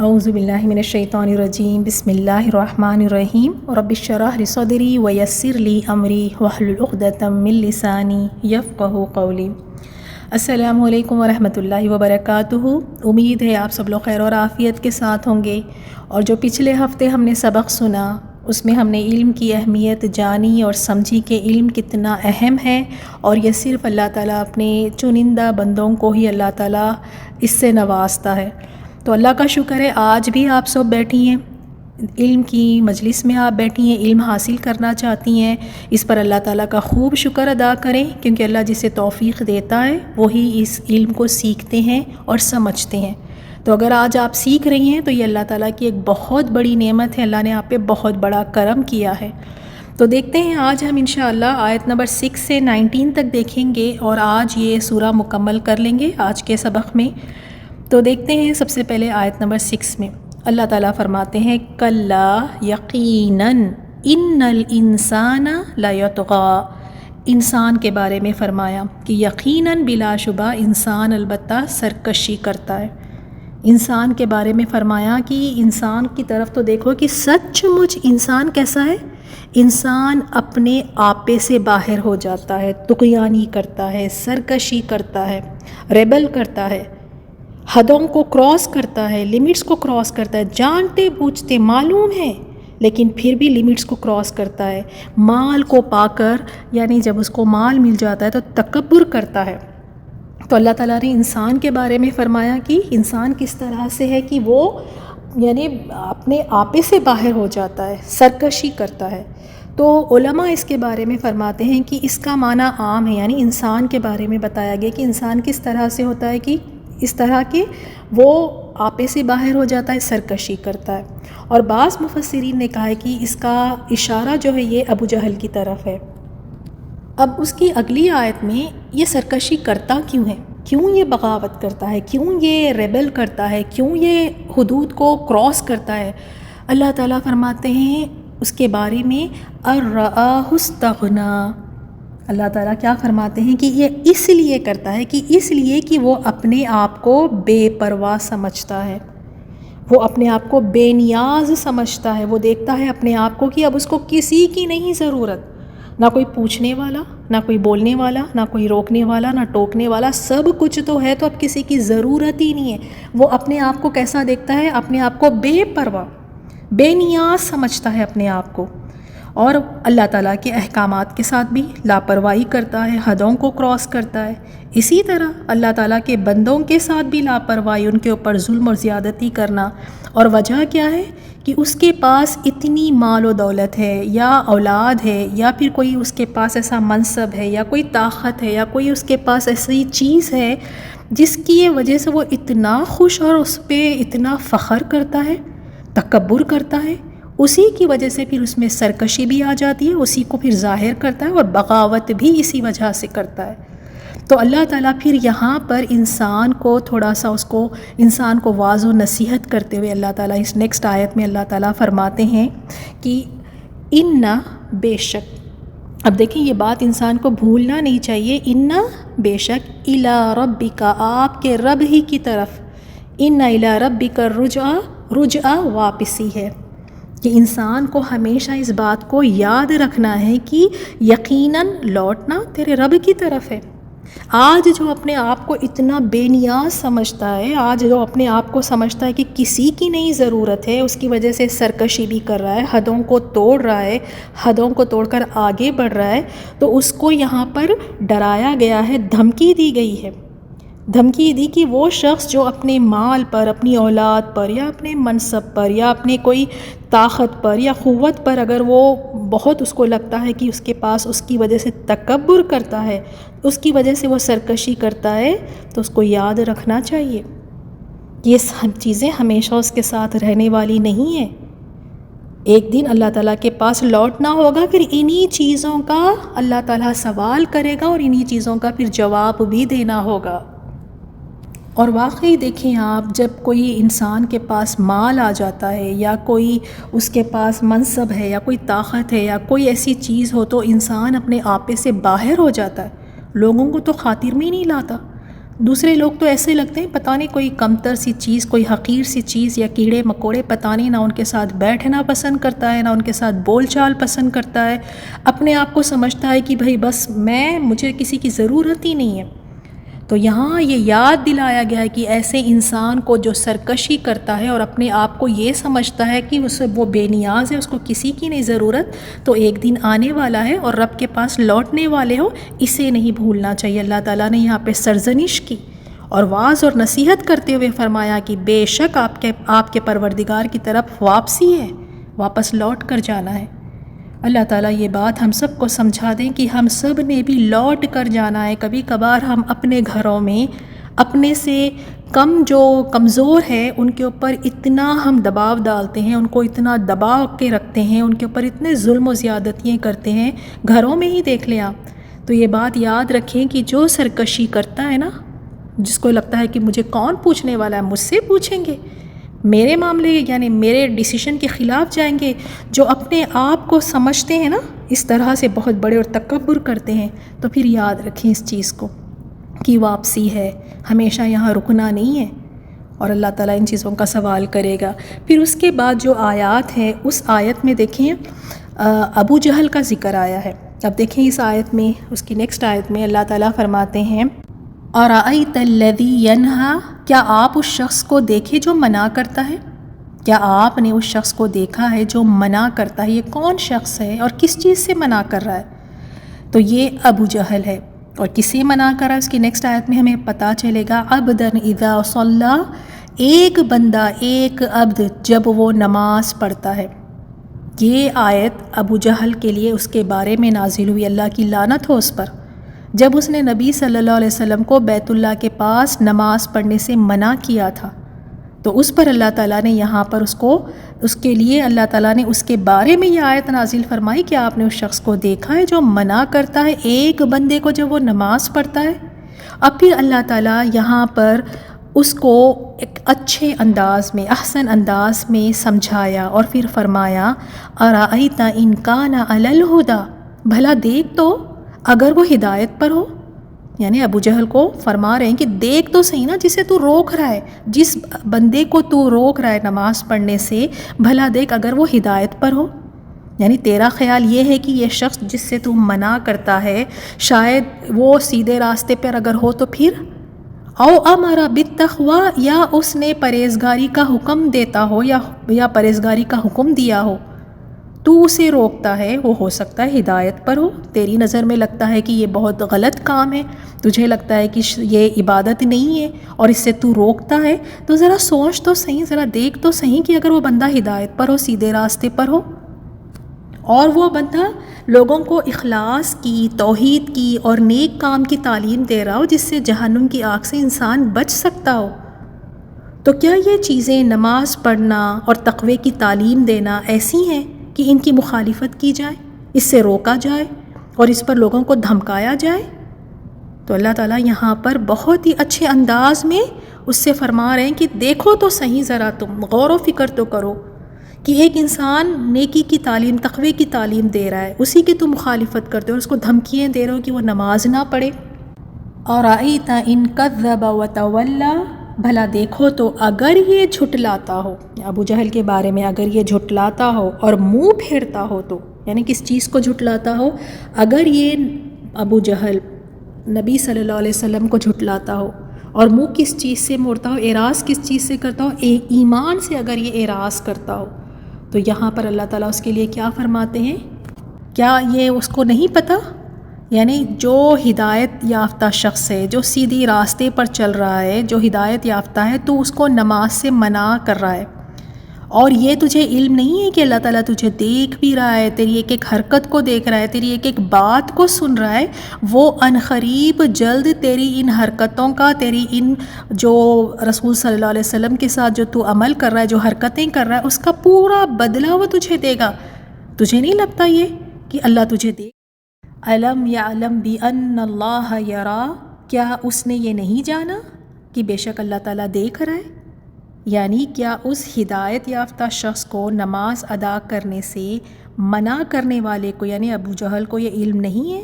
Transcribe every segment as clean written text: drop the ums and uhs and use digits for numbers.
اعوذ باللہ من الشیطان الرجیم بسم اللہ الرحمن الرحیم رب اشرح لی صدری ویسر لی امری واحلل عقدۃ من لسانی یفقہوا قولی۔ السلام علیکم ورحمۃ اللہ وبرکاتہ۔ امید ہے آپ سب لوگ خیر اور عافیت کے ساتھ ہوں گے، اور جو پچھلے ہفتے ہم نے سبق سنا اس میں ہم نے علم کی اہمیت جانی اور سمجھی کہ علم کتنا اہم ہے، اور یہ صرف اللہ تعالیٰ اپنے چنندہ بندوں کو ہی اللہ تعالیٰ اس سے نوازتا ہے۔ تو اللہ کا شکر ہے آج بھی آپ سب بیٹھی ہیں، علم کی مجلس میں آپ بیٹھی ہیں، علم حاصل کرنا چاہتی ہیں۔ اس پر اللہ تعالیٰ کا خوب شکر ادا کریں، کیونکہ اللہ جسے توفیق دیتا ہے وہی اس علم کو سیکھتے ہیں اور سمجھتے ہیں۔ تو اگر آج آپ سیکھ رہی ہیں تو یہ اللہ تعالیٰ کی ایک بہت بڑی نعمت ہے، اللہ نے آپ پہ بہت بڑا کرم کیا ہے۔ تو دیکھتے ہیں آج ہم انشاءاللہ آیت نمبر 6 سے 19 تک دیکھیں گے، اور آج یہ سورہ مکمل کر لیں گے آج کے سبق میں۔ تو دیکھتے ہیں سب سے پہلے آیت نمبر 6 میں اللہ تعالیٰ فرماتے ہیں کلا یقیناً ان الانسان لیطغی۔ انسان کے بارے میں فرمایا کہ یقیناً بلا شبہ انسان البتہ سرکشی کرتا ہے۔ انسان کے بارے میں فرمایا کہ انسان کی طرف تو دیکھو کہ سچ مچ انسان کیسا ہے۔ انسان اپنے آپے سے باہر ہو جاتا ہے، طغیانی کرتا ہے، سرکشی کرتا ہے، ریبل کرتا ہے، حدوں کو کراس کرتا ہے، لمٹس کو کراس کرتا ہے، جانتے بوجھتے معلوم ہے لیکن پھر بھی لمٹس کو کراس کرتا ہے۔ مال کو پا کر، یعنی جب اس کو مال مل جاتا ہے تو تکبر کرتا ہے۔ تو اللہ تعالیٰ نے انسان کے بارے میں فرمایا کہ انسان کس طرح سے ہے کہ وہ یعنی اپنے آپے سے باہر ہو جاتا ہے، سرکشی کرتا ہے۔ تو علماء اس کے بارے میں فرماتے ہیں کہ اس کا معنی عام ہے، یعنی انسان کے بارے میں بتایا گیا کہ انسان کس طرح سے ہوتا ہے کہ اس طرح کہ وہ آپے سے باہر ہو جاتا ہے، سرکشی کرتا ہے۔ اور بعض مفسرین نے کہا ہے کہ اس کا اشارہ جو ہے یہ ابو جہل کی طرف ہے۔ اب اس کی اگلی آیت میں یہ سرکشی کرتا کیوں ہے، کیوں یہ بغاوت کرتا ہے، کیوں یہ ریبل کرتا ہے، کیوں یہ حدود کو کراس کرتا ہے، اللہ تعالیٰ فرماتے ہیں اس کے بارے میں ارآہ استغنی۔ اللہ تعالیٰ کیا فرماتے ہیں کہ یہ اس لیے کرتا ہے کہ وہ اپنے آپ کو بے پرواہ سمجھتا ہے، وہ اپنے آپ کو بے نیاز سمجھتا ہے۔ وہ دیکھتا ہے اپنے آپ کو کہ اب اس کو کسی کی نہیں ضرورت، نہ کوئی پوچھنے والا، نہ کوئی بولنے والا، نہ کوئی روکنے والا، نہ ٹوکنے والا، سب کچھ تو ہے تو اب کسی کی ضرورت ہی نہیں ہے۔ وہ اپنے آپ کو کیسا دیکھتا ہے، اپنے آپ کو بے پرواہ، بے نیاز سمجھتا ہے اپنے آپ کو، اور اللہ تعالیٰ کے احکامات کے ساتھ بھی لاپرواہی کرتا ہے، حدوں کو کراس کرتا ہے۔ اسی طرح اللہ تعالیٰ کے بندوں کے ساتھ بھی لاپرواہی، ان کے اوپر ظلم اور زیادتی کرنا۔ اور وجہ کیا ہے کہ اس کے پاس اتنی مال و دولت ہے، یا اولاد ہے، یا پھر کوئی اس کے پاس ایسا منصب ہے، یا کوئی طاقت ہے، یا کوئی اس کے پاس ایسی چیز ہے جس کی وجہ سے وہ اتنا خوش اور اس پہ اتنا فخر کرتا ہے، تکبر کرتا ہے، اسی کی وجہ سے پھر اس میں سرکشی بھی آ جاتی ہے، اسی کو پھر ظاہر کرتا ہے، اور بغاوت بھی اسی وجہ سے کرتا ہے۔ تو اللہ تعالیٰ پھر یہاں پر انسان کو تھوڑا سا انسان کو واضح و نصیحت کرتے ہوئے اللہ تعالیٰ اس نیکسٹ آیت میں اللہ تعالیٰ فرماتے ہیں کہ اِنَّ بے شک، اب دیکھیں یہ بات انسان کو بھولنا نہیں چاہیے، اِنَّ بے شک اِلیٰ رَبِّکَ، آپ کے رب ہی کی طرف، اِنَّ اِلیٰ رَبِّکَ رجعہ واپسی ہے، کہ انسان کو ہمیشہ اس بات کو یاد رکھنا ہے کہ یقیناً لوٹنا تیرے رب کی طرف ہے۔ آج جو اپنے آپ کو اتنا بے نیاز سمجھتا ہے، آج جو اپنے آپ کو سمجھتا ہے کہ کسی کی نہیں ضرورت ہے، اس کی وجہ سے سرکشی بھی کر رہا ہے، حدوں کو توڑ رہا ہے، حدوں کو توڑ کر آگے بڑھ رہا ہے، تو اس کو یہاں پر ڈرایا گیا ہے، دھمکی دی گئی ہے۔ دھمکی دی کہ وہ شخص جو اپنے مال پر، اپنی اولاد پر، یا اپنے منصب پر، یا اپنے کوئی طاقت پر یا قوت پر اگر وہ بہت اس کو لگتا ہے کہ اس کے پاس اس کی وجہ سے تکبر کرتا ہے، اس کی وجہ سے وہ سرکشی کرتا ہے، تو اس کو یاد رکھنا چاہیے یہ سب چیزیں ہمیشہ اس کے ساتھ رہنے والی نہیں ہیں۔ ایک دن اللہ تعالیٰ کے پاس لوٹنا ہوگا، پھر انہی چیزوں کا اللہ تعالیٰ سوال کرے گا، اور انہی چیزوں کا پھر جواب بھی دینا ہوگا۔ اور واقعی دیکھیں آپ، جب کوئی انسان کے پاس مال آ جاتا ہے، یا کوئی اس کے پاس منصب ہے، یا کوئی طاقت ہے، یا کوئی ایسی چیز ہو، تو انسان اپنے آپے سے باہر ہو جاتا ہے، لوگوں کو تو خاطر میں ہی نہیں لاتا، دوسرے لوگ تو ایسے لگتے ہیں پتہ نہیں کوئی کمتر سی چیز، کوئی حقیر سی چیز یا کیڑے مکوڑے، پتہ نہیں نہ ان کے ساتھ بیٹھنا پسند کرتا ہے، نہ ان کے ساتھ بول چال پسند کرتا ہے، اپنے آپ کو سمجھتا ہے کہ بھائی بس مجھے کسی کی ضرورت ہی نہیں ہے۔ تو یہاں یہ یاد دلایا گیا ہے کہ ایسے انسان کو جو سرکشی کرتا ہے اور اپنے آپ کو یہ سمجھتا ہے کہ وہ بے نیاز ہے، اس کو کسی کی نہیں ضرورت، تو ایک دن آنے والا ہے اور رب کے پاس لوٹنے والے ہو، اسے نہیں بھولنا چاہیے۔ اللہ تعالیٰ نے یہاں پہ سرزنش کی اور واعظ اور نصیحت کرتے ہوئے فرمایا کہ بے شک آپ کے پروردگار کی طرف واپسی ہے، واپس لوٹ کر جانا ہے۔ اللہ تعالیٰ یہ بات ہم سب کو سمجھا دیں کہ ہم سب نے بھی لوٹ کر جانا ہے۔ کبھی کبھار ہم اپنے گھروں میں اپنے سے جو کمزور ہے ان کے اوپر اتنا ہم دباؤ ڈالتے ہیں، ان کو اتنا دباؤ کے رکھتے ہیں، ان کے اوپر اتنے ظلم و زیادتیاں کرتے ہیں، گھروں میں ہی دیکھ لیں آپ۔ تو یہ بات یاد رکھیں کہ جو سرکشی کرتا ہے نا، جس کو لگتا ہے کہ مجھے کون پوچھنے والا ہے، مجھ سے پوچھیں گے، میرے معاملے یعنی میرے ڈیسیشن کے خلاف جائیں گے، جو اپنے آپ کو سمجھتے ہیں نا اس طرح سے بہت بڑے اور تکبر کرتے ہیں، تو پھر یاد رکھیں اس چیز کو کہ واپسی ہے، ہمیشہ یہاں رکنا نہیں ہے، اور اللہ تعالیٰ ان چیزوں کا سوال کرے گا۔ پھر اس کے بعد جو آیات ہے، اس آیت میں دیکھیں ابو جہل کا ذکر آیا ہے۔ اب دیکھیں اس آیت میں، اس کی نیکسٹ آیت میں اللہ تعالیٰ فرماتے ہیں اَرَأَيْتَ الَّذِي يَنْهَا، کیا آپ اس شخص کو دیکھے جو منع کرتا ہے؟ کیا آپ نے اس شخص کو دیکھا ہے جو منع کرتا ہے؟ یہ کون شخص ہے اور کس چیز سے منع کر رہا ہے؟ تو یہ ابو جہل ہے۔ اور کس سے منع کر رہا ہے اس کی نیکسٹ آیت میں ہمیں پتہ چلے گا۔ عَبْدًا اِذَا صَلَّى، ایک بندہ، ایک عبد جب وہ نماز پڑھتا ہے۔ یہ آیت ابو جہل کے لیے اس کے بارے میں نازل ہوئی، اللہ کی لعنت ہو اس پر، جب اس نے نبی صلی اللہ علیہ وسلم کو بیت اللہ کے پاس نماز پڑھنے سے منع کیا تھا، تو اس پر اللہ تعالیٰ نے یہاں پر اس کے لیے اللہ تعالیٰ نے اس کے بارے میں یہ آیت نازل فرمائی کہ آپ نے اس شخص کو دیکھا ہے جو منع کرتا ہے ایک بندے کو جب وہ نماز پڑھتا ہے۔ اب پھر اللہ تعالیٰ یہاں پر اس کو ایک اچھے انداز میں، احسن انداز میں سمجھایا اور پھر فرمایا اَرَأَيْتَ إِنْ كَانَ عَلَى الْهُدَى، بھلا دیکھ تو اگر وہ ہدایت پر ہو۔ یعنی ابو جہل کو فرما رہے ہیں کہ دیکھ تو صحیح نا، جسے تو روک رہا ہے، جس بندے کو تو روک رہا ہے نماز پڑھنے سے، بھلا دیکھ اگر وہ ہدایت پر ہو۔ یعنی تیرا خیال یہ ہے کہ یہ شخص جس سے تو منع کرتا ہے شاید وہ سیدھے راستے پر اگر ہو تو پھر او امر بالتقوی، یا اس نے پرہیزگاری کا حکم دیتا ہو یا پرہیزگاری کا حکم دیا ہو، تو اسے روکتا ہے، وہ ہو سکتا ہے ہدایت پر ہو، تیری نظر میں لگتا ہے کہ یہ بہت غلط کام ہے، تجھے لگتا ہے کہ یہ عبادت نہیں ہے اور اس سے تو روکتا ہے، تو ذرا سوچ تو صحیح، ذرا دیکھ تو صحیح کہ اگر وہ بندہ ہدایت پر ہو، سیدھے راستے پر ہو، اور وہ بندہ لوگوں کو اخلاص کی، توحید کی اور نیک کام کی تعلیم دے رہا ہو جس سے جہنم کی آگ سے انسان بچ سکتا ہو، تو کیا یہ چیزیں نماز پڑھنا اور تقوی کی تعلیم دینا ایسی ہیں کہ ان کی مخالفت کی جائے، اس سے روکا جائے اور اس پر لوگوں کو دھمکایا جائے؟ تو اللہ تعالیٰ یہاں پر بہت ہی اچھے انداز میں اس سے فرما رہے ہیں کہ دیکھو تو صحیح، ذرا تم غور و فکر تو کرو کہ ایک انسان نیکی کی تعلیم، تقوی کی تعلیم دے رہا ہے، اسی کی تو مخالفت کرتے ہو اور اس کو دھمکیاں دے رہے ہو کہ وہ نماز نہ پڑھے۔ اَرَأَيْتَ إِنْ كَذَّبَ وَتَوَلَّى، بھلا دیکھو تو اگر یہ جھٹلاتا ہو، ابو جہل کے بارے میں اگر یہ جھٹلاتا ہو اور منہ پھیرتا ہو، تو یعنی کس چیز کو جھٹلاتا ہو؟ اگر یہ ابو جہل نبی صلی اللہ علیہ وسلم کو جھٹلاتا ہو اور منہ کس چیز سے موڑتا ہو، اعراض کس چیز سے کرتا ہو، ایمان سے اگر یہ اعراض کرتا ہو، تو یہاں پر اللہ تعالیٰ اس کے لیے کیا فرماتے ہیں؟ کیا یہ اس کو نہیں پتہ؟ یعنی جو ہدایت یافتہ شخص ہے، جو سیدھی راستے پر چل رہا ہے، جو ہدایت یافتہ ہے، تو اس کو نماز سے منع کر رہا ہے، اور یہ تجھے علم نہیں ہے کہ اللہ تعالیٰ تجھے دیکھ بھی رہا ہے، تیری ایک ایک حرکت کو دیکھ رہا ہے، تیری ایک ایک بات کو سن رہا ہے، وہ عنقریب جلد تیری ان حرکتوں کا، تیری ان جو رسول صلی اللہ علیہ وسلم کے ساتھ جو تو عمل کر رہا ہے، جو حرکتیں کر رہا ہے، اس کا پورا بدلہ وہ تجھے دے گا۔ تجھے نہیں لگتا یہ کہ اللہ تجھے دیکھ؟ الم یعلم بان اللہ یرا، کیا اس نے یہ نہیں جانا کہ بے شک اللہ تعالیٰ دیکھ رہا ہے؟ یعنی کیا اس ہدایت یافتہ شخص کو نماز ادا کرنے سے منع کرنے والے کو، یعنی ابو جہل کو، یہ علم نہیں ہے؟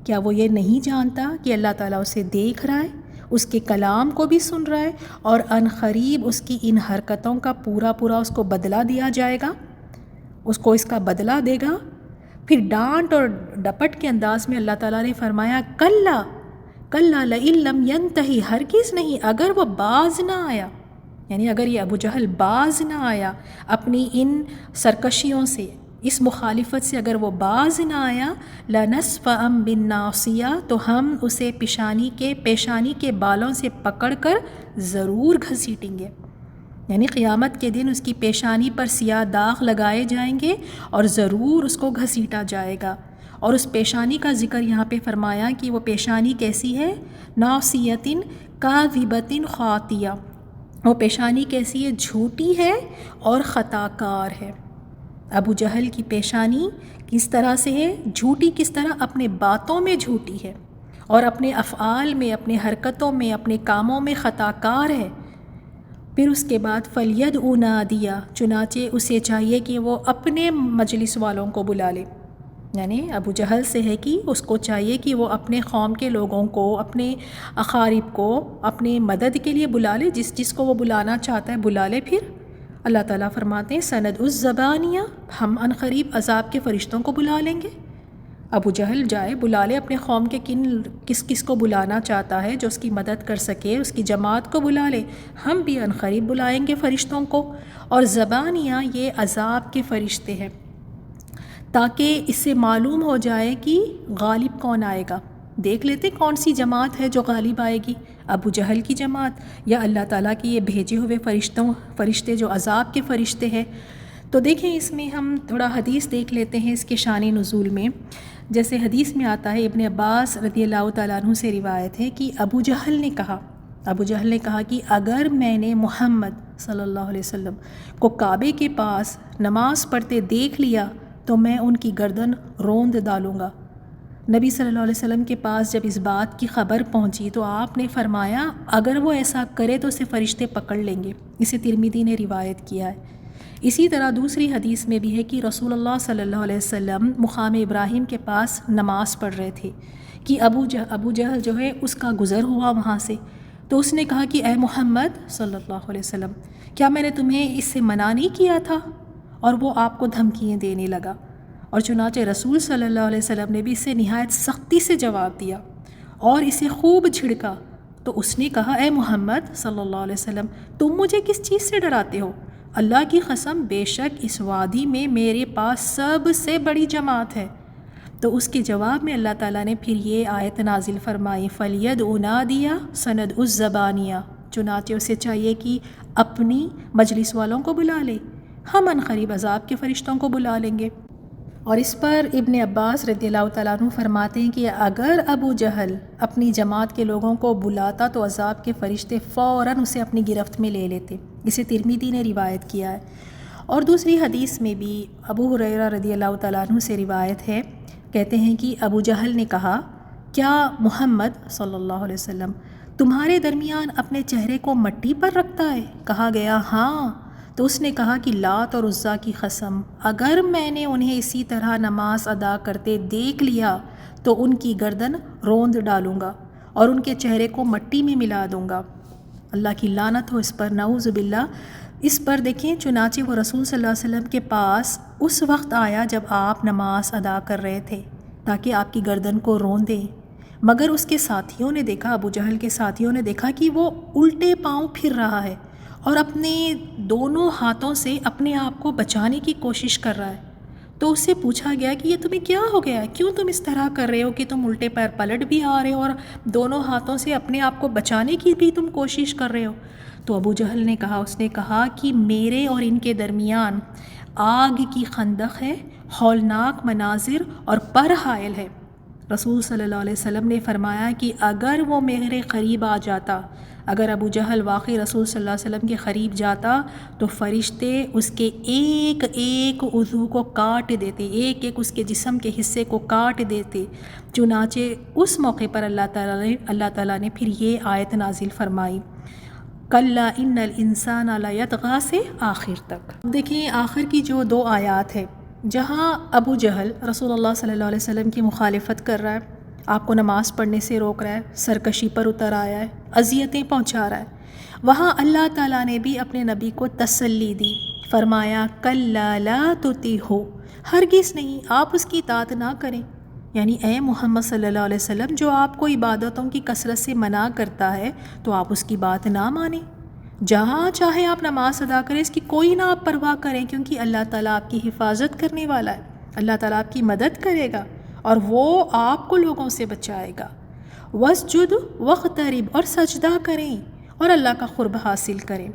کیا وہ یہ نہیں جانتا کہ اللہ تعالیٰ اسے دیکھ رہا ہے، اس کے کلام کو بھی سن رہا ہے اور ان قریب اس کی ان حرکتوں کا پورا اس کو بدلہ دیا جائے گا، اس کا بدلہ دے گا۔ پھر ڈانٹ اور ڈپٹ کے انداز میں اللہ تعالیٰ نے فرمایا کلا لئن لم ینتہی، ہرگز نہیں، اگر وہ باز نہ آیا، یعنی اگر یہ ابو جہل باز نہ آیا اپنی ان سرکشیوں سے، اس مخالفت سے اگر وہ باز نہ آیا، لَنَسْفَعًا بِالنَّاصِیَةِ، تو ہم اسے پیشانی کے بالوں سے پکڑ کر ضرور گھسیٹیں گے، یعنی قیامت کے دن اس کی پیشانی پر سیاہ داغ لگائے جائیں گے اور ضرور اس کو گھسیٹا جائے گا۔ اور اس پیشانی کا ذکر یہاں پہ فرمایا کہ وہ پیشانی کیسی ہے، ناصیۃ کاذبۃ خاطیہ، وہ پیشانی کیسی ہے، جھوٹی ہے اور خطا کار ہے۔ ابو جہل کی پیشانی کس طرح سے ہے، جھوٹی کس طرح، اپنے باتوں میں جھوٹی ہے اور اپنے افعال میں، اپنے حرکتوں میں، اپنے کاموں میں خطا کار ہے۔ پھر اس کے بعد فَلْيَدْعُ نَادِیَہُ، چنانچہ اسے چاہیے کہ وہ اپنے مجلس والوں کو بلا لے، یعنی ابو جہل سے ہے کہ اس کو چاہیے کہ وہ اپنے قوم کے لوگوں کو، اپنے اقارب کو اپنے مدد کے لیے بلا لے، جس کو وہ بلانا چاہتا ہے بلا لے۔ پھر اللہ تعالیٰ فرماتے ہیں سَنَدْعُ الزَّبَانِیَہ، ہم ان قریب عذاب کے فرشتوں کو بلا لیں گے۔ ابو جہل جائے بلا لے اپنے قوم کے کس کو بلانا چاہتا ہے جو اس کی مدد کر سکے، اس کی جماعت کو بلا لے، ہم بھی ان قریب بلائیں گے فرشتوں کو۔ اور زبانیہ یہ عذاب کے فرشتے ہیں، تاکہ اس سے معلوم ہو جائے کہ غالب کون آئے گا۔ دیکھ لیتے کون سی جماعت ہے جو غالب آئے گی، ابو جہل کی جماعت یا اللہ تعالیٰ کی یہ بھیجے ہوئے فرشتے جو عذاب کے فرشتے ہیں۔ تو دیکھیں اس میں ہم تھوڑا حدیث دیکھ لیتے ہیں اس کے شان نزول میں۔ جیسے حدیث میں آتا ہے، ابن عباس رضی اللہ تعالیٰ عنہ سے روایت ہے کہ ابو جہل نے کہا کہ اگر میں نے محمد صلی اللہ علیہ وسلم کو کعبے کے پاس نماز پڑھتے دیکھ لیا تو میں ان کی گردن روند ڈالوں گا۔ نبی صلی اللہ علیہ وسلم کے پاس جب اس بات کی خبر پہنچی تو آپ نے فرمایا اگر وہ ایسا کرے تو اسے فرشتے پکڑ لیں گے۔ اسے ترمذی نے روایت کیا ہے۔ اسی طرح دوسری حدیث میں بھی ہے کہ رسول اللہ صلی اللہ علیہ وسلم مقام ابراہیم کے پاس نماز پڑھ رہے تھے کہ ابو جہل جو ہے اس کا گزر ہوا وہاں سے، تو اس نے کہا کہ اے محمد صلی اللہ علیہ وسلم، کیا میں نے تمہیں اس سے منع نہیں کیا تھا؟ اور وہ آپ کو دھمکیاں دینے لگا، اور چنانچہ رسول صلی اللہ علیہ وسلم نے بھی اسے نہایت سختی سے جواب دیا اور اسے خوب جھڑکا۔ تو اس نے کہا اے محمد صلی اللہ علیہ وسلم، تم مجھے کس چیز سے ڈراتے ہو؟ اللہ کی قسم بے شک اس وادی میں میرے پاس سب سے بڑی جماعت ہے۔ تو اس کے جواب میں اللہ تعالیٰ نے پھر یہ آیت نازل فرمائی فَلْيَدْعُ نَادِیَہُ سَنَدْعُ الزَّبَانِیَہ، چنانچہ اسے چاہیے کہ اپنی مجلس والوں کو بلا لے، ہم ان قریب عذاب کے فرشتوں کو بلا لیں گے۔ اور اس پر ابن عباس رضی اللہ تعالیٰ عنہ فرماتے ہیں کہ اگر ابو جہل اپنی جماعت کے لوگوں کو بلاتا تو عذاب کے فرشتے فوراً اسے اپنی گرفت میں لے لیتے۔ اسے ترمذی نے روایت کیا ہے۔ اور دوسری حدیث میں بھی ابو ہریرہ رضی اللہ تعالیٰ عنہ سے روایت ہے، کہتے ہیں کہ ابو جہل نے کہا کیا محمد صلی اللہ علیہ وسلم تمہارے درمیان اپنے چہرے کو مٹی پر رکھتا ہے؟ کہا گیا ہاں۔ تو اس نے کہا کہ لات اور عزیٰ کی قسم اگر میں نے انہیں اسی طرح نماز ادا کرتے دیکھ لیا تو ان کی گردن روند ڈالوں گا اور ان کے چہرے کو مٹی میں ملا دوں گا۔ اللہ کی لعنت ہو اس پر، نعوذ باللہ۔ اس پر دیکھیں چنانچہ وہ رسول صلی اللہ علیہ وسلم کے پاس اس وقت آیا جب آپ نماز ادا کر رہے تھے تاکہ آپ کی گردن کو رون دیں، مگر اس کے ساتھیوں نے دیکھا، ابو جہل کے ساتھیوں نے دیکھا کہ وہ الٹے پاؤں پھر رہا ہے اور اپنے دونوں ہاتھوں سے اپنے آپ کو بچانے کی کوشش کر رہا ہے۔ تو اس سے پوچھا گیا کہ یہ تمہیں کیا ہو گیا ہے، کیوں تم اس طرح کر رہے ہو کہ تم الٹے پیر پلٹ بھی آ رہے ہو اور دونوں ہاتھوں سے اپنے آپ کو بچانے کی بھی تم کوشش کر رہے ہو؟ تو ابو جہل نے کہا، اس نے کہا کہ میرے اور ان کے درمیان آگ کی خندق ہے، ہولناک مناظر اور پر حائل ہے۔ رسول صلی اللہ علیہ وسلم نے فرمایا کہ اگر وہ میرے قریب آ جاتا، اگر ابو جہل واقعی رسول صلی اللہ علیہ وسلم کے قریب جاتا تو فرشتے اس کے ایک ایک عضو کو کاٹ دیتے، ایک ایک اس کے جسم کے حصے کو کاٹ دیتے۔ چنانچہ اس موقع پر اللہ تعالیٰ نے پھر یہ آیت نازل فرمائی کلا ان الانسان لیطغی سے آخر تک۔ دیکھیں آخر کی جو 2 آیات ہے جہاں ابو جہل رسول اللہ صلی اللہ علیہ وسلم کی مخالفت کر رہا ہے آپ کو نماز پڑھنے سے روک رہا ہے، سرکشی پر اتر آیا ہے، اذیتیں پہنچا رہا ہے، وہاں اللہ تعالیٰ نے بھی اپنے نبی کو تسلی دی، فرمایا کلا لا تطیعہ، ہرگز نہیں، آپ اس کی اطاعت نہ کریں، یعنی اے محمد صلی اللہ علیہ وسلم جو آپ کو عبادتوں کی کثرت سے منع کرتا ہے تو آپ اس کی بات نہ مانیں، جہاں چاہے آپ نماز ادا کریں، اس کی کوئی نہ آپ پرواہ کریں، کیونکہ اللہ تعالیٰ آپ کی حفاظت کرنے والا ہے، اللہ تعالیٰ آپ کی مدد کرے گا اور وہ آپ کو لوگوں سے بچائے گا۔ واسجد واقترب، اور سجدہ کریں اور اللہ کا قرب حاصل کریں۔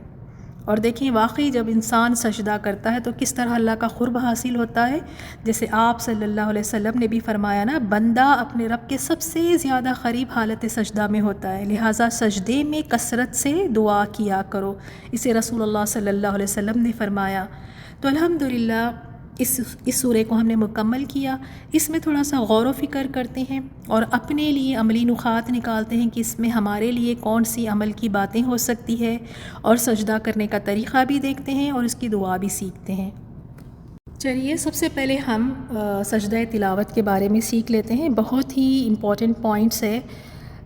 اور دیکھیں واقعی جب انسان سجدہ کرتا ہے تو کس طرح اللہ کا قرب حاصل ہوتا ہے، جیسے آپ صلی اللہ علیہ وسلم نے بھی فرمایا نا، بندہ اپنے رب کے سب سے زیادہ قریب حالت سجدہ میں ہوتا ہے، لہٰذا سجدے میں کثرت سے دعا کیا کرو، اسے رسول اللہ صلی اللہ علیہ وسلم نے فرمایا۔ تو الحمدللہ اس سورے کو ہم نے مکمل کیا، اس میں تھوڑا سا غور و فکر کرتے ہیں اور اپنے لیے عملی نقاط نکالتے ہیں کہ اس میں ہمارے لیے کون سی عمل کی باتیں ہو سکتی ہے، اور سجدہ کرنے کا طریقہ بھی دیکھتے ہیں اور اس کی دعا بھی سیکھتے ہیں۔ چلیے سب سے پہلے ہم سجدہ تلاوت کے بارے میں سیکھ لیتے ہیں، بہت ہی امپورٹنٹ پوائنٹس ہے۔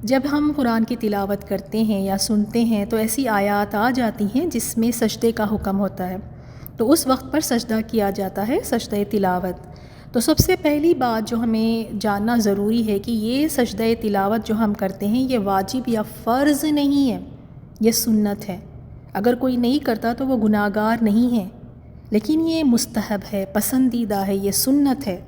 جب ہم قرآن کی تلاوت کرتے ہیں یا سنتے ہیں تو ایسی آیات آ جاتی ہیں جس میں سجدے کا حکم ہوتا ہے، تو اس وقت پر سجدہ کیا جاتا ہے، سجدہ تلاوت۔ تو سب سے پہلی بات جو ہمیں جاننا ضروری ہے کہ یہ سجدہ تلاوت جو ہم کرتے ہیں یہ واجب یا فرض نہیں ہے، یہ سنت ہے۔ اگر کوئی نہیں کرتا تو وہ گناہ گار نہیں ہے، لیکن یہ مستحب ہے، پسندیدہ ہے، یہ سنت ہے۔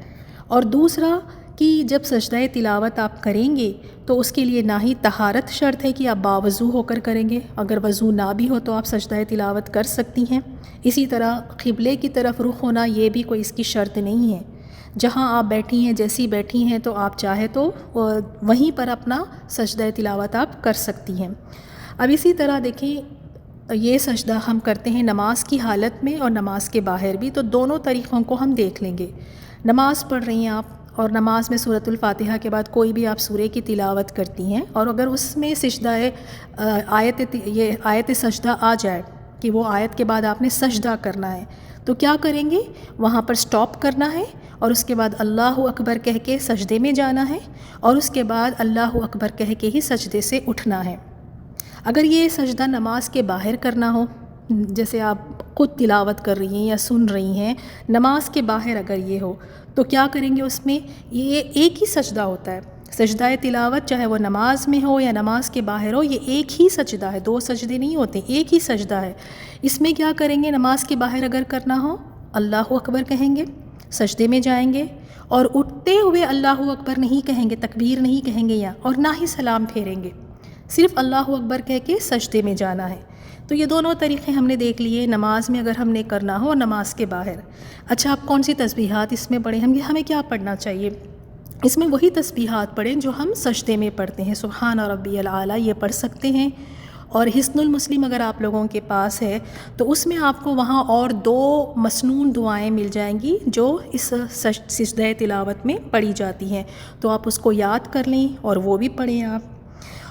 اور دوسرا کہ جب سجدہ تلاوت آپ کریں گے تو اس کے لیے نہ ہی طہارت شرط ہے کہ آپ باوضو ہو کر کریں گے، اگر وضو نہ بھی ہو تو آپ سجدہ تلاوت کر سکتی ہیں۔ اسی طرح قبلے کی طرف رخ ہونا یہ بھی کوئی اس کی شرط نہیں ہے، جہاں آپ بیٹھی ہیں، جیسی بیٹھی ہیں تو آپ چاہے تو وہیں پر اپنا سجدہ تلاوت آپ کر سکتی ہیں۔ اب اسی طرح دیکھیں یہ سجدہ ہم کرتے ہیں نماز کی حالت میں اور نماز کے باہر بھی، تو دونوں طریقوں کو ہم دیکھ لیں گے۔ نماز پڑھ رہی ہیں آپ اور نماز میں سورۃ الفاتحہ کے بعد کوئی بھی آپ سورے کی تلاوت کرتی ہیں، اور اگر اس میں سجدہ آیت سجدہ آ جائے کہ وہ آیت کے بعد آپ نے سجدہ کرنا ہے، تو کیا کریں گے؟ وہاں پر سٹاپ کرنا ہے اور اس کے بعد اللہ اکبر کہہ کے سجدے میں جانا ہے، اور اس کے بعد اللہ اکبر کہہ کے ہی سجدے سے اٹھنا ہے۔ اگر یہ سجدہ نماز کے باہر کرنا ہو، جیسے آپ خود تلاوت کر رہی ہیں یا سن رہی ہیں، نماز کے باہر اگر یہ ہو تو کیا کریں گے؟ اس میں یہ ایک ہی سجدہ ہوتا ہے، سجدہ تلاوت چاہے وہ نماز میں ہو یا نماز کے باہر ہو، یہ ایک ہی سجدہ ہے، دو سجدے نہیں ہوتے، ایک ہی سجدہ ہے۔ اس میں کیا کریں گے؟ نماز کے باہر اگر کرنا ہو اللہ اکبر کہیں گے، سجدے میں جائیں گے، اور اٹھتے ہوئے اللہ اکبر نہیں کہیں گے، تکبیر نہیں کہیں گے، اور نہ ہی سلام پھیریں گے، صرف اللہ اکبر کہہ کے سجدے میں جانا ہے۔ تو یہ دونوں طریقے ہم نے دیکھ لیے، نماز میں اگر ہم نے کرنا ہو اور نماز کے باہر۔ اچھا، آپ کون سی تسبیحات اس میں پڑھیں؟ ہمیں کیا پڑھنا چاہیے؟ اس میں وہی تسبیحات پڑھیں جو ہم سجدے میں پڑھتے ہیں، سبحان ربی الاعلیٰ یہ پڑھ سکتے ہیں، اور حصن المسلم اگر آپ لوگوں کے پاس ہے تو اس میں آپ کو وہاں اور 2 مسنون دعائیں مل جائیں گی جو اس سجدہ تلاوت میں پڑھی جاتی ہیں، تو آپ اس کو یاد کر لیں اور وہ بھی پڑھیں آپ۔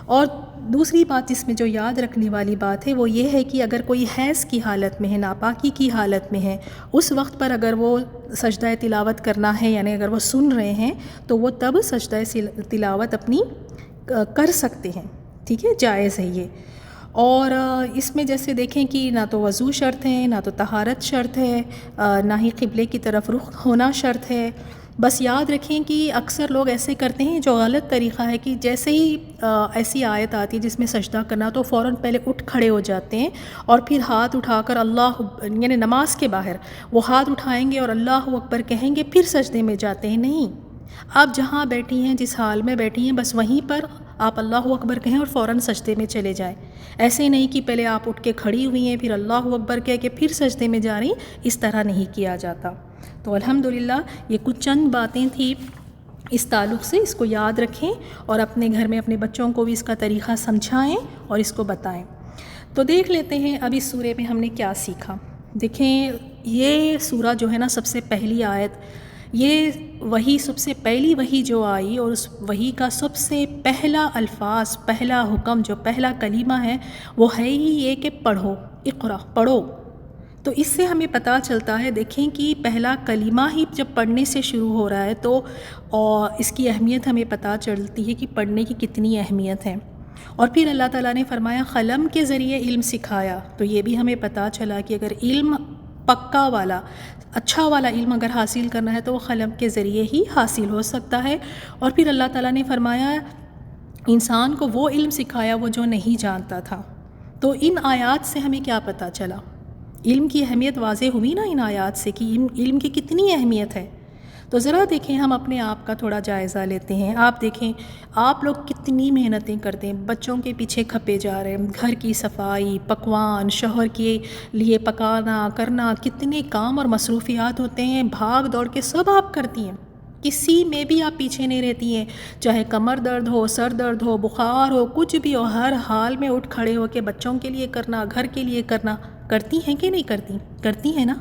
اور دوسری بات اس میں جو یاد رکھنے والی بات ہے وہ یہ ہے کہ اگر کوئی حیض کی حالت میں ہے، ناپاکی کی حالت میں ہے، اس وقت پر اگر وہ سجدہ تلاوت کرنا ہے، یعنی اگر وہ سن رہے ہیں تو وہ تب سجدہ تلاوت اپنی کر سکتے ہیں، ٹھیک ہے، جائز ہے یہ۔ اور اس میں جیسے دیکھیں کہ نہ تو وضو شرط ہے، نہ تو طہارت شرط ہے، نہ ہی قبلے کی طرف رخ ہونا شرط ہے۔ بس یاد رکھیں کہ اکثر لوگ ایسے کرتے ہیں جو غلط طریقہ ہے کہ جیسے ہی ایسی آیت آتی ہے جس میں سجدہ کرنا تو فوراً پہلے اٹھ کھڑے ہو جاتے ہیں اور پھر ہاتھ اٹھا کر اللہ، یعنی نماز کے باہر وہ ہاتھ اٹھائیں گے اور اللہ اکبر کہیں گے، پھر سجدے میں جاتے ہیں۔ نہیں، آپ جہاں بیٹھی ہیں، جس حال میں بیٹھی ہیں، بس وہیں پر آپ اللہ اکبر کہیں اور فوراً سجدے میں چلے جائیں۔ ایسے نہیں کہ پہلے آپ اٹھ کے کھڑی ہوئی ہیں، پھر اللہ اکبر کہہ کے پھر سجدے میں جا رہی، اس طرح نہیں کیا جاتا۔ تو الحمدللہ یہ کچھ چند باتیں تھیں اس تعلق سے، اس کو یاد رکھیں اور اپنے گھر میں اپنے بچوں کو بھی اس کا طریقہ سمجھائیں اور اس کو بتائیں۔ تو دیکھ لیتے ہیں اب اس سورے میں ہم نے کیا سیکھا۔ دیکھیں یہ سورہ جو ہے نا، سب سے پہلی آیت، یہ وہی سب سے پہلی وہی جو آئی اور اس وہی کا سب سے پہلا الفاظ، پہلا حکم، جو پہلا کلمہ ہے وہ ہے ہی یہ کہ پڑھو، اقرا، پڑھو۔ تو اس سے ہمیں پتہ چلتا ہے، دیکھیں کہ پہلا کلمہ ہی جب پڑھنے سے شروع ہو رہا ہے تو اس کی اہمیت ہمیں پتہ چلتی ہے کہ پڑھنے کی کتنی اہمیت ہے۔ اور پھر اللہ تعالیٰ نے فرمایا قلم کے ذریعے علم سکھایا، تو یہ بھی ہمیں پتہ چلا کہ اگر علم پکا والا، اچھا والا علم اگر حاصل کرنا ہے تو وہ قلم کے ذریعے ہی حاصل ہو سکتا ہے۔ اور پھر اللہ تعالیٰ نے فرمایا انسان کو وہ علم سکھایا وہ جو نہیں جانتا تھا۔ تو ان آیات سے ہمیں کیا پتہ چلا؟ علم کی اہمیت واضح ہوئی نا ان آیات سے کہ علم کی کتنی اہمیت ہے۔ تو ذرا دیکھیں، ہم اپنے آپ کا تھوڑا جائزہ لیتے ہیں۔ آپ دیکھیں آپ لوگ کتنی محنتیں کرتے ہیں، بچوں کے پیچھے کھپے جا رہے ہیں، گھر کی صفائی، پکوان، شوہر کے لیے پکانا کرنا، کتنے کام اور مصروفیات ہوتے ہیں، بھاگ دوڑ کے سب آپ کرتی ہیں، کسی میں بھی آپ پیچھے نہیں رہتی ہیں، چاہے کمر درد ہو، سر درد ہو، بخار ہو، کچھ بھی ہو، ہر حال میں اٹھ کھڑے ہو کے بچوں کے لیے کرنا، گھر کے لیے کرنا، کرتی ہیں کہ نہیں کرتی؟ کرتی ہیں نا۔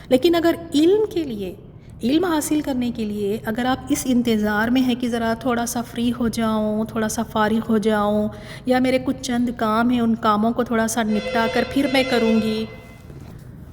لیکن اگر علم کے لیے، علم حاصل کرنے کے لیے اگر آپ اس انتظار میں ہیں کہ ذرا تھوڑا سا فری ہو جاؤں، تھوڑا سا فارغ ہو جاؤں، یا میرے کچھ چند کام ہیں ان کاموں کو تھوڑا سا نپٹا کر پھر میں کروں گی،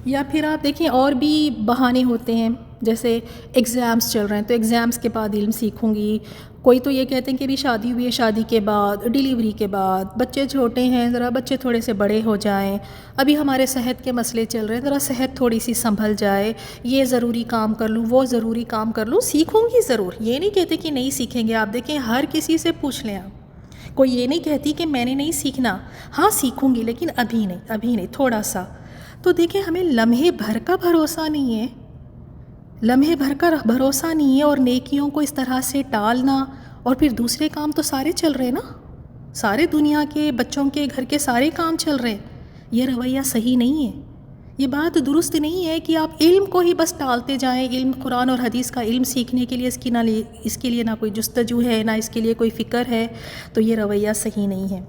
یا پھر آپ دیکھیں اور بھی بہانے ہوتے ہیں، جیسے ایگزامس چل رہے ہیں تو ایگزامس کے بعد علم سیکھوں گی، کوئی تو یہ کہتے ہیں کہ ابھی شادی ہوئی ہے، شادی کے بعد، ڈیلیوری کے بعد، بچے چھوٹے ہیں، ذرا بچے تھوڑے سے بڑے ہو جائیں، ابھی ہمارے صحت کے مسئلے چل رہے ہیں، ذرا صحت تھوڑی سی سنبھل جائے، یہ ضروری کام کر لوں، وہ ضروری کام کر لوں، سیکھوں گی ضرور، یہ نہیں کہتے کہ نہیں سیکھیں گے۔ آپ دیکھیں ہر کسی سے پوچھ لیں آپ، کوئی یہ نہیں کہتی کہ میں نے نہیں سیکھنا، ہاں سیکھوں گی لیکن ابھی نہیں، تھوڑا سا۔ تو دیکھیں ہمیں لمحے بھر کا بھروسہ نہیں ہے، لمحے بھر کا بھروسہ نہیں ہے، اور نیکیوں کو اس طرح سے ٹالنا، اور پھر دوسرے کام تو سارے چل رہے ہیں نا، سارے دنیا کے بچوں کے گھر کے سارے کام چل رہے ہیں، یہ رویہ صحیح نہیں ہے، یہ بات درست نہیں ہے کہ آپ علم کو ہی بس ٹالتے جائیں۔ علم، قرآن اور حدیث کا علم سیکھنے کے لیے اس کے لیے نہ کوئی جستجو ہے، نہ اس کے لیے کوئی فکر ہے، تو یہ رویہ صحیح نہیں ہے۔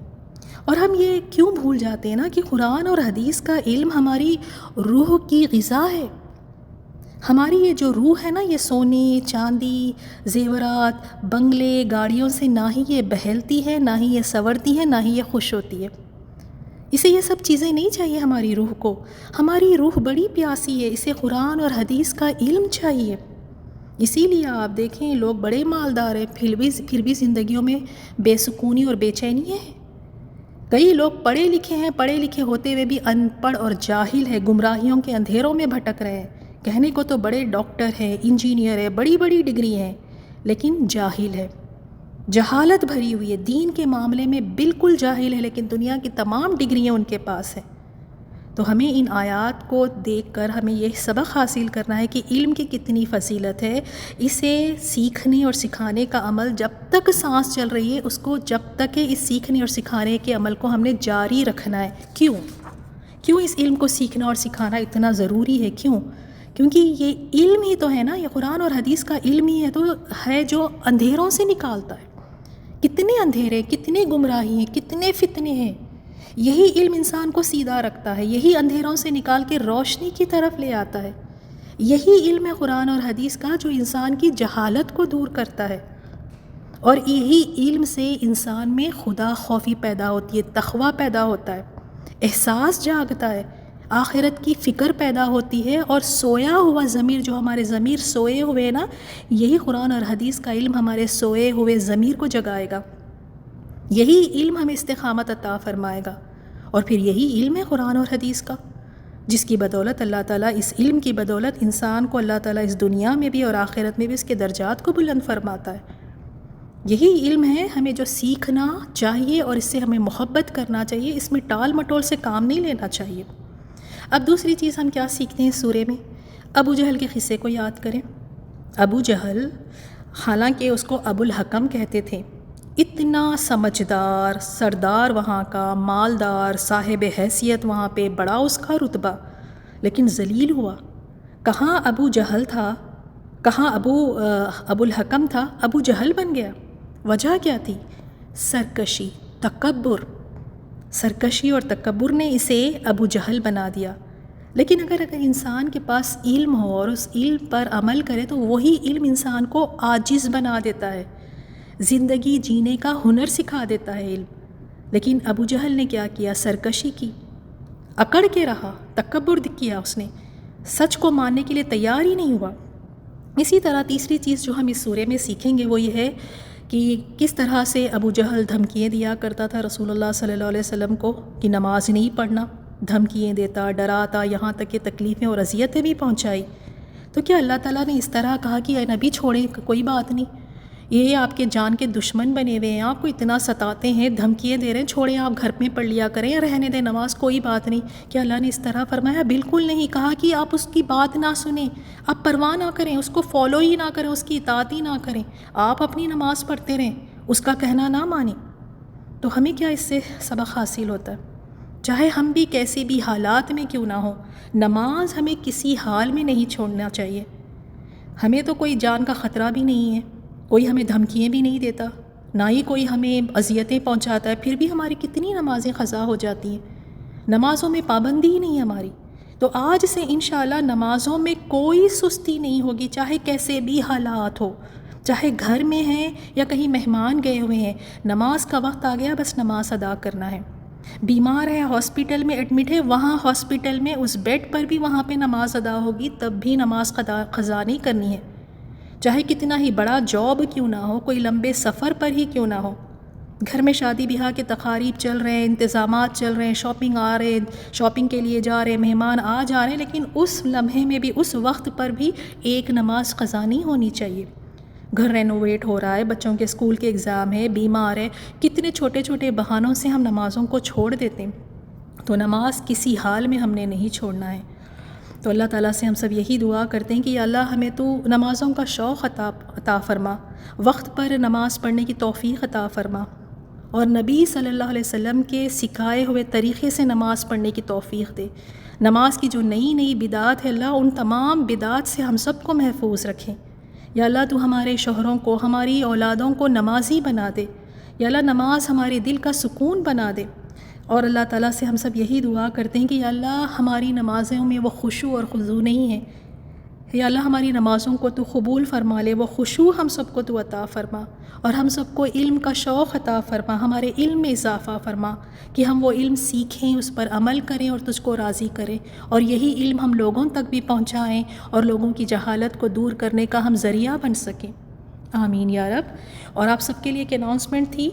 اور ہم یہ کیوں بھول جاتے ہیں نا کہ قرآن اور حدیث کا علم ہماری روح کی غذا ہے۔ ہماری یہ جو روح ہے نا، یہ سونے، چاندی، زیورات، بنگلے، گاڑیوں سے نہ ہی یہ بہلتی ہے، نہ ہی یہ سنورتی ہے، نہ ہی یہ خوش ہوتی ہے۔ اسے یہ سب چیزیں نہیں چاہیے ہماری روح کو، ہماری روح بڑی پیاسی ہے، اسے قرآن اور حدیث کا علم چاہیے۔ اسی لیے آپ دیکھیں لوگ بڑے مالدار ہیں، پھر بھی زندگیوں میں بے سکونی اور بے چینی ہے۔ کئی لوگ پڑھے لکھے ہیں، پڑھے لکھے ہوتے ہوئے بھی ان پڑھ اور جاہل ہے، گمراہیوں کے اندھیروں میں بھٹک رہے ہیں۔ کہنے کو تو بڑے ڈاکٹر ہیں، انجینئر ہے، بڑی بڑی ڈگری ہیں، لیکن جاہل ہے، جہالت بھری ہوئی ہے، دین کے معاملے میں بالکل جاہل ہے، لیکن دنیا کی تمام ڈگریاں ان کے پاس ہیں۔ تو ہمیں ان آیات کو دیکھ کر ہمیں یہ سبق حاصل کرنا ہے کہ علم کی کتنی فضیلت ہے، اسے سیکھنے اور سکھانے کا عمل جب تک سانس چل رہی ہے، اس کو جب تک ہے اس سیکھنے اور سکھانے کے عمل کو ہم نے جاری رکھنا ہے۔ کیوں اس علم کو سیکھنا اور سکھانا اتنا ضروری ہے؟ کیونکہ یہ علم ہی تو ہے نا، یہ قرآن اور حدیث کا علم ہی ہے تو ہے جو اندھیروں سے نکالتا ہے۔ کتنے اندھیرے، کتنے گمراہی ہیں، کتنے فتنے ہیں، یہی علم انسان کو سیدھا رکھتا ہے، یہی اندھیروں سے نکال کے روشنی کی طرف لے آتا ہے۔ یہی علم ہے قرآن اور حدیث کا جو انسان کی جہالت کو دور کرتا ہے، اور یہی علم سے انسان میں خدا خوفی پیدا ہوتی ہے، تقویٰ پیدا ہوتا ہے، احساس جاگتا ہے، آخرت کی فکر پیدا ہوتی ہے، اور سویا ہوا ضمیر، جو ہمارے ضمیر سوئے ہوئے نا، یہی قرآن اور حدیث کا علم ہمارے سوئے ہوئے ضمیر کو جگائے گا، یہی علم ہمیں استقامت عطا فرمائے گا۔ اور پھر یہی علم ہے قرآن اور حدیث کا، جس کی بدولت اللہ تعالیٰ، اس علم کی بدولت انسان کو اللہ تعالیٰ اس دنیا میں بھی اور آخرت میں بھی اس کے درجات کو بلند فرماتا ہے۔ یہی علم ہے ہمیں جو سیکھنا چاہیے، اور اس سے ہمیں محبت کرنا چاہیے، اس میں ٹال مٹول سے کام نہیں لینا چاہیے۔ اب دوسری چیز ہم کیا سیکھتے ہیں اس سورے میں؟ ابو جہل کے قصے کو یاد کریں۔ ابو جہل، حالانکہ اس کو ابو الحکم کہتے تھے، اتنا سمجھدار سردار، وہاں کا مالدار، صاحب حیثیت، وہاں پہ بڑا اس کا رتبہ، لیکن ذلیل ہوا۔ کہاں ابو جہل تھا، کہاں ابو الحکم تھا، ابو جہل بن گیا۔ وجہ کیا تھی؟ سرکشی، تکبر، سرکشی اور تکبر نے اسے ابو جہل بنا دیا۔ لیکن اگر انسان کے پاس علم ہو اور اس علم پر عمل کرے تو وہی علم انسان کو عاجز بنا دیتا ہے، زندگی جینے کا ہنر سکھا دیتا ہے علم۔ لیکن ابو جہل نے کیا کیا؟ سرکشی کی، اکڑ کے رہا، تکبر کیا، اس نے سچ کو ماننے کے لیے تیار ہی نہیں ہوا۔ اسی طرح تیسری چیز جو ہم اس سورے میں سیکھیں گے وہ یہ ہے کہ کس طرح سے ابو جہل دھمکیاں دیا کرتا تھا رسول اللہ صلی اللہ علیہ وسلم کو کہ نماز نہیں پڑھنا، دھمکیاں دیتا، ڈراتا، یہاں تک کہ تکلیفیں اور اذیتیں بھی پہنچائی۔ تو کیا اللہ تعالیٰ نے اس طرح کہا کہ اے نبی چھوڑیں، کوئی بات نہیں، یہ آپ کے جان کے دشمن بنے ہوئے ہیں، آپ کو اتنا ستاتے ہیں، دھمکیاں دے رہے ہیں، چھوڑیں، آپ گھر میں پڑھ لیا کریں یا رہنے دیں نماز، کوئی بات نہیں؟ کیا اللہ نے اس طرح فرمایا؟ بالکل نہیں۔ کہا کہ آپ اس کی بات نہ سنیں، آپ پرواہ نہ کریں، اس کو فالو ہی نہ کریں، اس کی اطاعت ہی نہ کریں، آپ اپنی نماز پڑھتے رہیں، اس کا کہنا نہ مانیں۔ تو ہمیں کیا اس سے سبق حاصل ہوتا ہے؟ چاہے ہم بھی کیسے بھی حالات میں کیوں نہ ہوں، نماز ہمیں کسی حال میں نہیں چھوڑنا چاہیے۔ ہمیں تو کوئی جان کا خطرہ بھی نہیں ہے، کوئی ہمیں دھمکیاں بھی نہیں دیتا، نہ ہی کوئی ہمیں اذیتیں پہنچاتا ہے، پھر بھی ہماری کتنی نمازیں قضا ہو جاتی ہیں، نمازوں میں پابندی ہی نہیں ہماری۔ تو آج سے انشاءاللہ نمازوں میں کوئی سستی نہیں ہوگی، چاہے کیسے بھی حالات ہو، چاہے گھر میں ہیں یا کہیں مہمان گئے ہوئے ہیں، نماز کا وقت آ گیا، بس نماز ادا کرنا ہے۔ بیمار ہے، ہاسپٹل میں ایڈمٹ ہے، وہاں ہاسپٹل میں اس بیڈ پر بھی وہاں پہ نماز ادا ہوگی، تب بھی نماز قضا نہیں کرنی ہے، چاہے کتنا ہی بڑا جاب کیوں نہ ہو، کوئی لمبے سفر پر ہی کیوں نہ ہو۔ گھر میں شادی بیاہ کے تقاریب چل رہے ہیں، انتظامات چل رہے ہیں، شاپنگ کے لیے جا رہے ہیں، مہمان آ جا رہے ہیں، لیکن اس لمحے میں بھی، اس وقت پر بھی ایک نماز قضا نہیں ہونی چاہیے۔ گھر رینوویٹ ہو رہا ہے، بچوں کے اسکول کے ایگزام ہے، بیمار ہے، کتنے چھوٹے چھوٹے بہانوں سے ہم نمازوں کو چھوڑ دیتے ہیں۔ تو نماز کسی حال میں ہم نے نہیں چھوڑنا ہے۔ تو اللہ تعالیٰ سے ہم سب یہی دعا کرتے ہیں کہ یا اللہ ہمیں تو نمازوں کا شوق عطا فرما، وقت پر نماز پڑھنے کی توفیق عطا فرما، اور نبی صلی اللہ علیہ وسلم کے سکھائے ہوئے طریقے سے نماز پڑھنے کی توفیق دے۔ نماز کی جو نئی بدعات ہے، اللہ ان تمام بدعات سے ہم سب کو محفوظ رکھیں۔ یا اللہ تو ہمارے شوہروں کو، ہماری اولادوں کو نمازی بنا دے، یا اللہ نماز ہمارے دل کا سکون بنا دے۔ اور اللہ تعالیٰ سے ہم سب یہی دعا کرتے ہیں کہ یا اللہ ہماری نمازوں میں وہ خشوع اور خضوع نہیں ہے، یا اللہ ہماری نمازوں کو تو قبول فرما لے، وہ خشوع ہم سب کو تو عطا فرما، اور ہم سب کو علم کا شوق عطا فرما، ہمارے علم میں اضافہ فرما کہ ہم وہ علم سیکھیں، اس پر عمل کریں اور تجھ کو راضی کریں، اور یہی علم ہم لوگوں تک بھی پہنچائیں اور لوگوں کی جہالت کو دور کرنے کا ہم ذریعہ بن سکیں۔ آمین یا رب۔ اور آپ سب کے لیے ایک اناؤنسمنٹ تھی،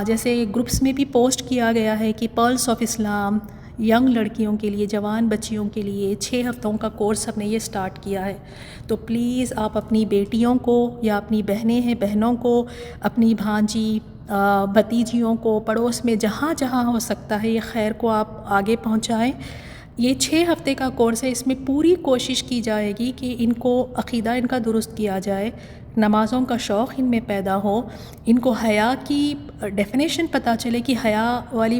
جیسے گروپس میں بھی پوسٹ کیا گیا ہے کہ پلس آف اسلام ینگ لڑکیوں کے لیے، جوان بچیوں کے لیے 6 ہفتوں کا کورس ہم نے یہ سٹارٹ کیا ہے۔ تو پلیز آپ اپنی بیٹیوں کو یا اپنی بہنیں ہیں بہنوں کو، اپنی بھانجی بھتیجیوں کو، پڑوس میں جہاں جہاں ہو سکتا ہے یہ خیر کو آپ آگے پہنچائیں۔ یہ 6 ہفتے کا کورس ہے، اس میں پوری کوشش کی جائے گی کہ ان کو عقیدہ ان کا درست کیا جائے، نمازوں کا شوق ان میں پیدا ہو، ان کو حیا کی ڈیفینیشن پتہ چلے کہ حیا والی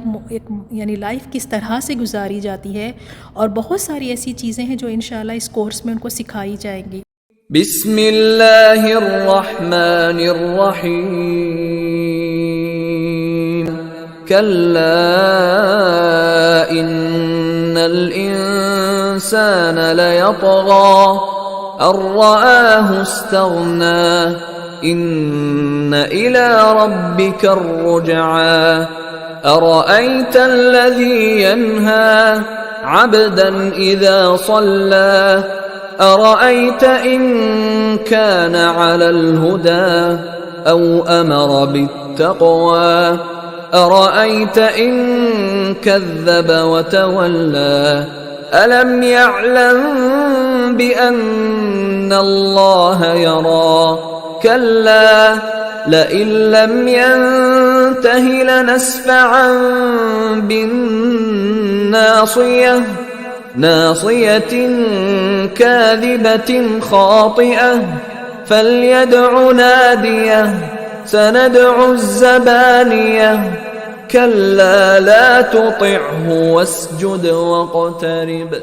یعنی لائف کس طرح سے گزاری جاتی ہے، اور بہت ساری ایسی چیزیں ہیں جو انشاءاللہ اس کورس میں ان کو سکھائی جائیں گی۔ بسم اللہ الرحمن الرحیم، کلا ان الانسان لیطغی ان رآہ استغنی ان الی ربک الرجعی ارأیت الذی ینہی عبدا اذا صلی أرأيت إن كان على الهدى أو أمر بالتقوى أرأيت إن كذب وتولى ألم يعلم بأن الله يرى كلا لئن لم ينته لنسفعا بالناصية ناصية كاذبة خاطئة فليدع ناديه سندع الزبانية كلا لا تطعه واسجد واقترب